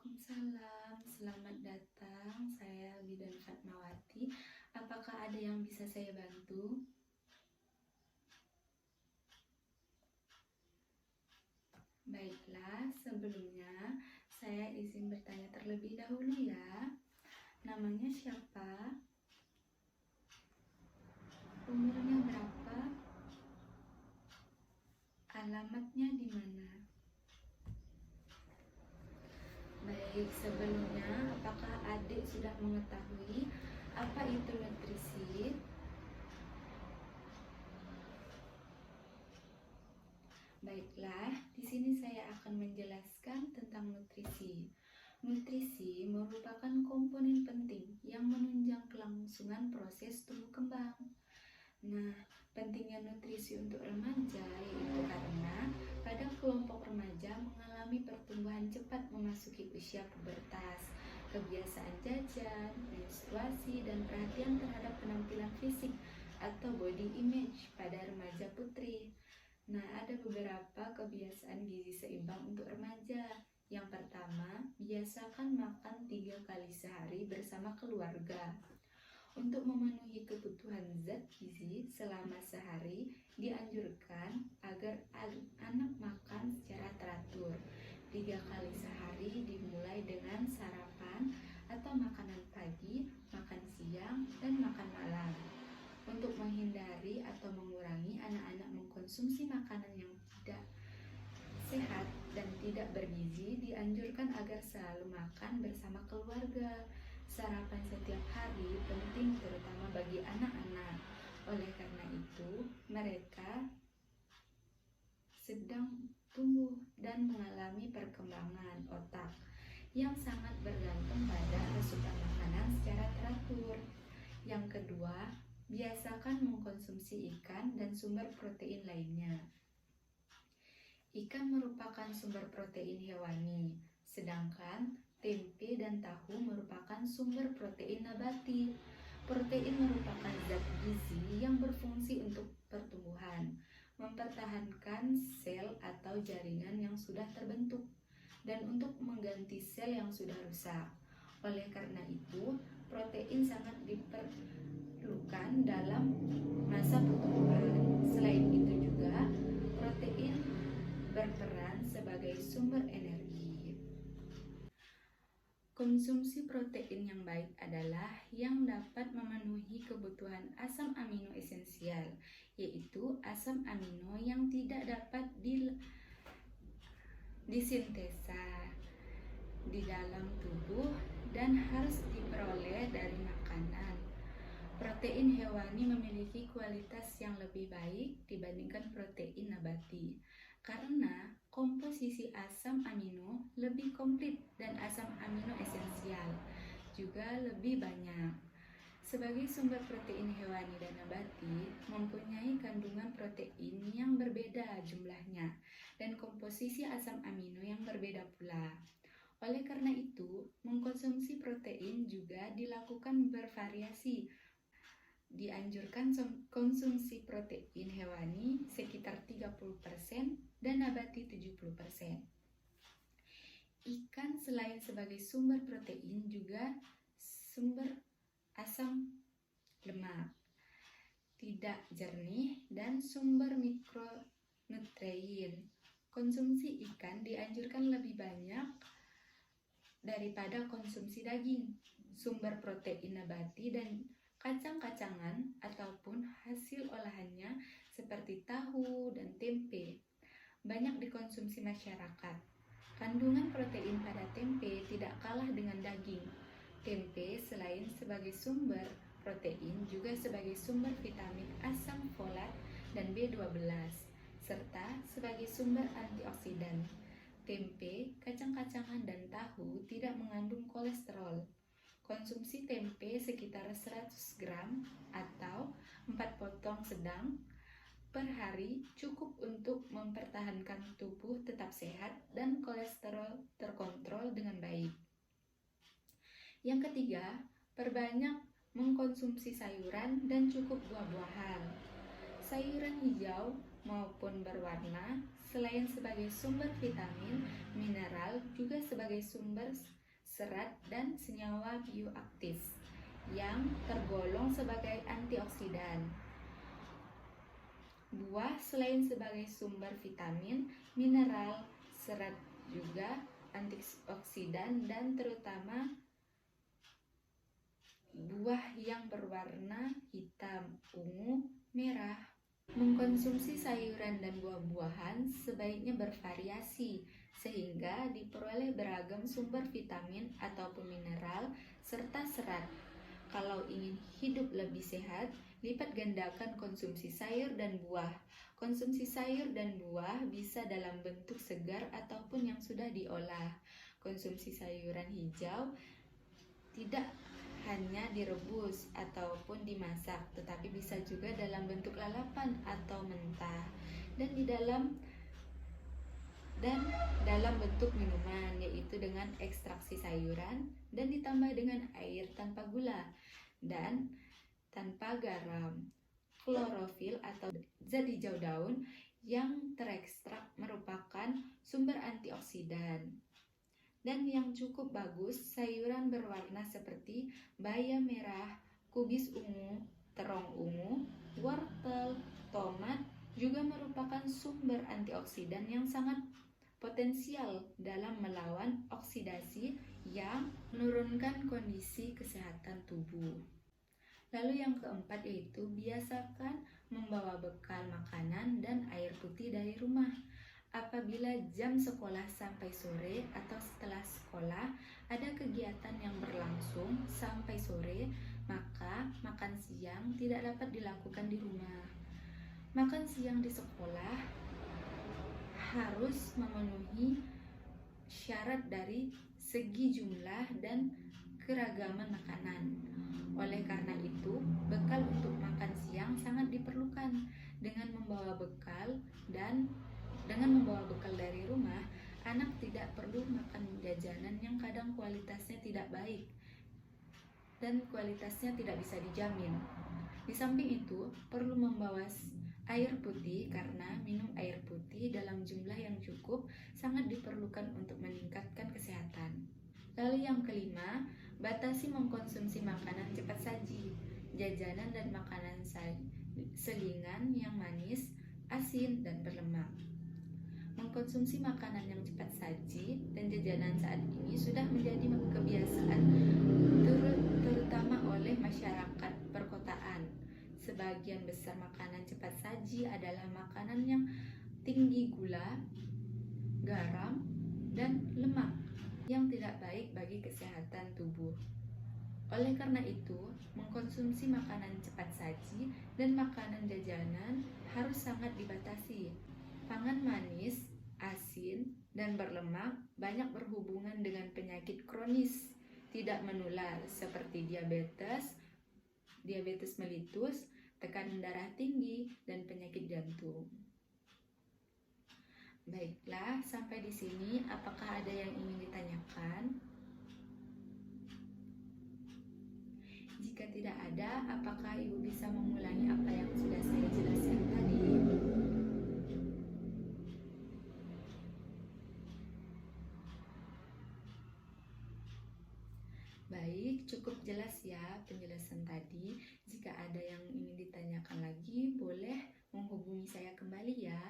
Waalaikumsalam, selamat datang. Saya Bidan Fatmawati. Apakah ada yang bisa saya bantu? Baiklah, sebelumnya saya izin bertanya terlebih dahulu ya. Namanya siapa? Umurnya berapa? Alamatnya di mana? Baik, sebelumnya apakah adik sudah mengetahui apa itu nutrisi? Baiklah, di sini saya akan menjelaskan tentang nutrisi. Nutrisi merupakan komponen penting yang menunjang kelangsungan proses tumbuh kembang. Nah, pentingnya nutrisi untuk remaja yaitu karena pada kelompok remaja mengalami pertumbuhan cepat memasuki usia pubertas, kebiasaan jajan, menstruasi, dan perhatian terhadap penampilan fisik atau body image pada remaja putri. Nah, ada beberapa kebiasaan gizi seimbang untuk remaja. Yang pertama, biasakan makan 3 kali sehari bersama keluarga. Untuk memenuhi kebutuhan zat gizi selama sehari, dianjurkan agar anak makan secara teratur. 3 kali sehari dimulai dengan sarapan atau makanan pagi, makan siang, dan makan malam. Untuk menghindari atau mengurangi anak-anak mengkonsumsi makanan yang tidak sehat dan tidak bergizi, dianjurkan agar selalu makan bersama keluarga. Sarapan setiap hari penting terutama bagi anak-anak. Oleh karena itu, mereka sedang tumbuh dan mengalami perkembangan otak yang sangat bergantung pada asupan makanan secara teratur. Yang kedua, biasakan mengkonsumsi ikan dan sumber protein lainnya. Ikan merupakan sumber protein hewani, sedangkan tempe dan tahu merupakan sumber protein nabati. Protein merupakan zat gizi yang berfungsi untuk pertumbuhan, mempertahankan sel atau jaringan yang sudah terbentuk, dan untuk mengganti sel yang sudah rusak. Oleh karena itu, protein sangat diperlukan dalam masa pertumbuhan. Selain itu juga, protein berperan sebagai sumber energi. Konsumsi protein yang baik adalah yang dapat memenuhi kebutuhan asam amino esensial, yaitu asam amino yang tidak dapat disintesa di dalam tubuh dan harus diperoleh dari makanan. Protein hewani memiliki kualitas yang lebih baik dibandingkan protein nabati karena komposisi asam amino lebih komplit dan asam amino esensial juga lebih banyak. Sebagai sumber protein hewani dan nabati mempunyai kandungan protein yang berbeda jumlahnya dan komposisi asam amino yang berbeda pula. Oleh karena itu, mengkonsumsi protein juga dilakukan bervariasi. Dianjurkan konsumsi protein hewani sekitar 30% dan nabati 70%. Ikan selain sebagai sumber protein juga sumber asam lemak tidak jernih dan sumber mikronutrien. Konsumsi ikan dianjurkan lebih banyak daripada konsumsi daging, sumber protein nabati dan kacang-kacangan ataupun hasil olahannya seperti tahu dan tempe banyak dikonsumsi masyarakat. Kandungan protein pada tempe tidak kalah dengan daging. Tempe selain sebagai sumber protein juga sebagai sumber vitamin asam folat dan B12 serta sebagai sumber antioksidan. Tempe, kacang-kacangan dan tahu tidak mengandung kolesterol. Konsumsi tempe sekitar 100 gram atau 4 potong sedang per hari cukup untuk mempertahankan tubuh tetap sehat dan kolesterol terkontrol dengan baik. Yang ketiga, perbanyak mengkonsumsi sayuran dan cukup buah-buahan. Sayuran hijau maupun berwarna selain sebagai sumber vitamin, mineral juga sebagai sumber serat dan senyawa bioaktif yang tergolong sebagai antioksidan. Buah selain sebagai sumber vitamin, mineral, serat juga antioksidan, dan terutama buah yang berwarna hitam, ungu, merah. Mengkonsumsi sayuran dan buah-buahan sebaiknya bervariasi sehingga diperoleh beragam sumber vitamin ataupun mineral serta serat. Kalau ingin hidup lebih sehat, lipat gandakan konsumsi sayur dan buah. Konsumsi sayur dan buah bisa dalam bentuk segar ataupun yang sudah diolah. Konsumsi sayuran hijau tidak hanya direbus ataupun dimasak, tetapi bisa juga dalam bentuk lalapan atau mentah, dan dalam bentuk minuman, yaitu dengan ekstraksi sayuran dan ditambah dengan air tanpa gula dan tanpa garam. Klorofil atau zat hijau daun yang terekstrak merupakan sumber antioksidan. Dan yang cukup bagus, sayuran berwarna seperti bayam merah, kubis ungu, terong ungu, wortel, tomat juga merupakan sumber antioksidan yang sangat potensial dalam melawan oksidasi yang menurunkan kondisi kesehatan tubuh. Lalu yang keempat yaitu biasakan membawa bekal makanan dan air putih dari rumah. Apabila jam sekolah sampai sore atau setelah sekolah ada kegiatan yang berlangsung sampai sore, maka makan siang tidak dapat dilakukan di rumah. Makan siang di sekolah harus memenuhi syarat dari segi jumlah dan keragaman makanan. Oleh karena itu, bekal untuk makan siang sangat diperlukan. Dengan membawa bekal dari rumah, anak tidak perlu makan jajanan yang kadang kualitasnya tidak baik dan kualitasnya tidak bisa dijamin. Di samping itu, perlu membawa air putih karena minum air putih dalam jumlah yang cukup sangat diperlukan untuk meningkatkan kesehatan. Lalu yang kelima, batasi mengkonsumsi makanan cepat saji, jajanan dan makanan selingan yang manis, asin, dan berlemak. Mengkonsumsi makanan yang cepat saji dan jajanan saat ini sudah menjadi kebiasaan terutama oleh masyarakat perkotaan. Sebagian besar makanan cepat saji adalah makanan yang tinggi gula, garam, dan lemak yang tidak baik bagi kesehatan tubuh. Oleh karena itu, mengkonsumsi makanan cepat saji dan makanan jajanan harus sangat dibatasi. Pangan manis, asin, dan berlemak banyak berhubungan dengan penyakit kronis tidak menular seperti diabetes mellitus, tekanan darah tinggi, dan penyakit jantung. Baiklah, sampai di sini apakah ada yang ingin ditanyakan? Jika tidak ada, apakah Ibu bisa mengulangi apa yang sudah saya jelaskan tadi? Baik, cukup jelas ya penjelasan tadi. Jika ada yang ingin ditanyakan lagi, boleh menghubungi saya kembali ya.